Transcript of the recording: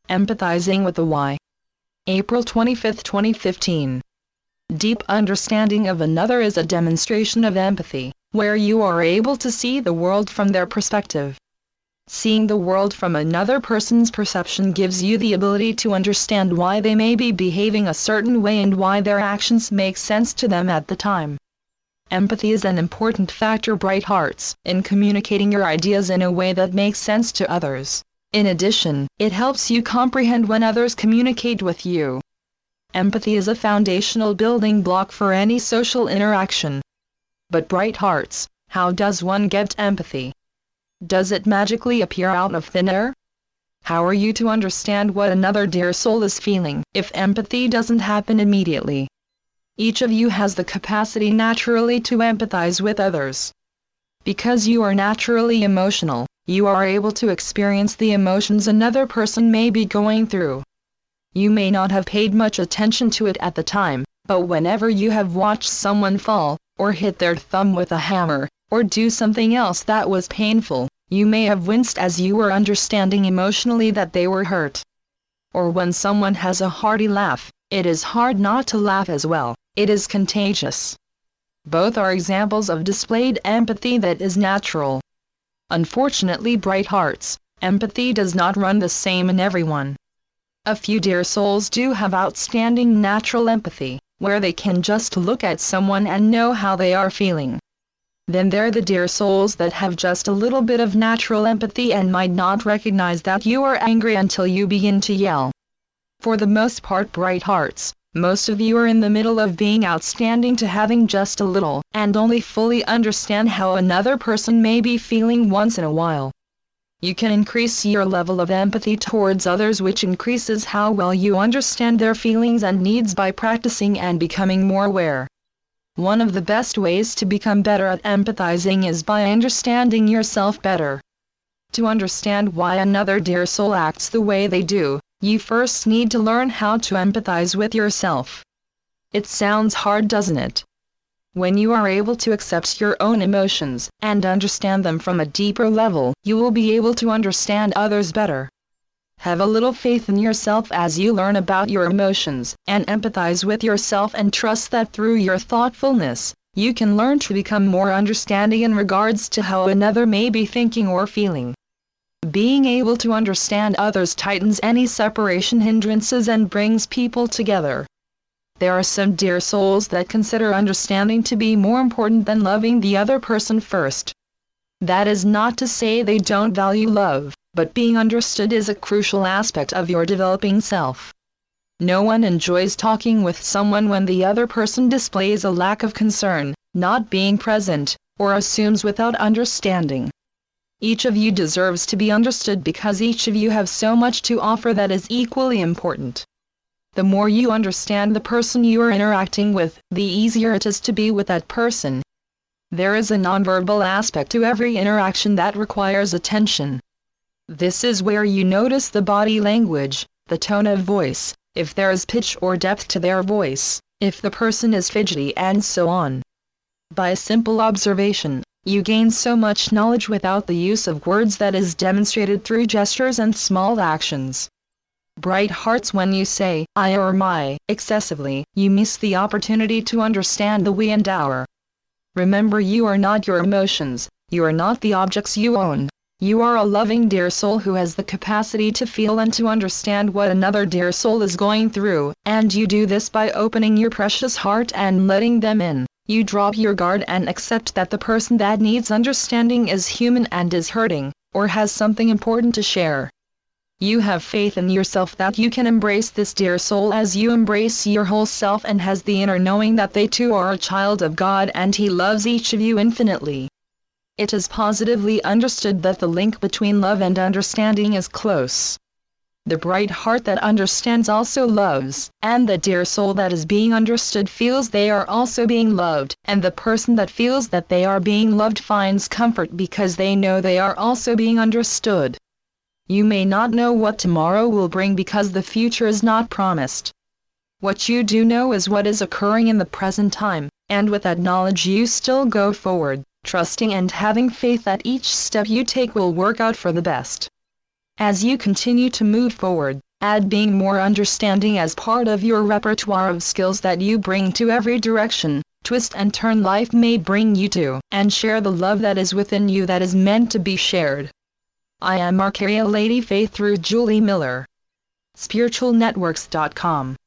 Empathizing with a Y. April 25, 2015. Deep understanding of another is a demonstration of empathy, where you are able to see the world from their perspective. Seeing the world from another person's perception gives you the ability to understand why they may be behaving a certain way and why their actions make sense to them at the time. Empathy is an important factor, bright hearts, in communicating your ideas in a way that makes sense to others. In addition, it helps you comprehend when others communicate with you. Empathy is a foundational building block for any social interaction. But bright hearts, how does one get empathy? Does it magically appear out of thin air? How are you to understand what another dear soul is feeling if empathy doesn't happen immediately? Each of you has the capacity naturally to empathize with others. Because you are naturally emotional, you are able to experience the emotions another person may be going through. You may not have paid much attention to it at the time, but whenever you have watched someone fall, or hit their thumb with a hammer, or do something else that was painful, you may have winced as you were understanding emotionally that they were hurt. Or when someone has a hearty laugh, it is hard not to laugh as well. It is contagious. Both are examples of displayed empathy that is natural. Unfortunately, bright hearts, empathy does not run the same in everyone. A few dear souls do have outstanding natural empathy, where they can just look at someone and know how they are feeling. Then there are the dear souls that have just a little bit of natural empathy and might not recognize that you are angry until you begin to yell. For the most part, bright hearts, most of you are in the middle of being outstanding to having just a little, and only fully understand how another person may be feeling once in a while. You can increase your level of empathy towards others, which increases how well you understand their feelings and needs by practicing and becoming more aware. One of the best ways to become better at empathizing is by understanding yourself better. To understand why another dear soul acts the way they do, you first need to learn how to empathize with yourself. It sounds hard, doesn't it? When you are able to accept your own emotions and understand them from a deeper level, you will be able to understand others better. Have a little faith in yourself as you learn about your emotions and empathize with yourself, and trust that through your thoughtfulness, you can learn to become more understanding in regards to how another may be thinking or feeling. Being able to understand others tightens any separation hindrances and brings people together. There are some dear souls that consider understanding to be more important than loving the other person first. That is not to say they don't value love, but being understood is a crucial aspect of your developing self. No one enjoys talking with someone when the other person displays a lack of concern, not being present, or assumes without understanding. Each of you deserves to be understood because each of you have so much to offer that is equally important. The more you understand the person you are interacting with, the easier it is to be with that person. There is a nonverbal aspect to every interaction that requires attention. This is where you notice the body language, the tone of voice, if there is pitch or depth to their voice, if the person is fidgety, and so on. By a simple observation, you gain so much knowledge without the use of words that is demonstrated through gestures and small actions. Bright hearts, when you say I or my excessively, you miss the opportunity to understand the we and our. Remember, you are not your emotions, you are not the objects you own. You are a loving dear soul who has the capacity to feel and to understand what another dear soul is going through, and you do this by opening your precious heart and letting them in. You drop your guard and accept that the person that needs understanding is human and is hurting, or has something important to share. You have faith in yourself that you can embrace this dear soul as you embrace your whole self, and has the inner knowing that they too are a child of God and He loves each of you infinitely. It is positively understood that the link between love and understanding is close. The bright heart that understands also loves, and the dear soul that is being understood feels they are also being loved, and the person that feels that they are being loved finds comfort because they know they are also being understood. You may not know what tomorrow will bring because the future is not promised. What you do know is what is occurring in the present time, and with that knowledge you still go forward, trusting and having faith that each step you take will work out for the best. As you continue to move forward, Add being more understanding as part of your repertoire of skills that you bring to every direction, twist and turn life may bring you to, and share the love that is within you that is meant to be shared. I am Archeia Lady Faith through Julie Miller. spiritualnetworks.com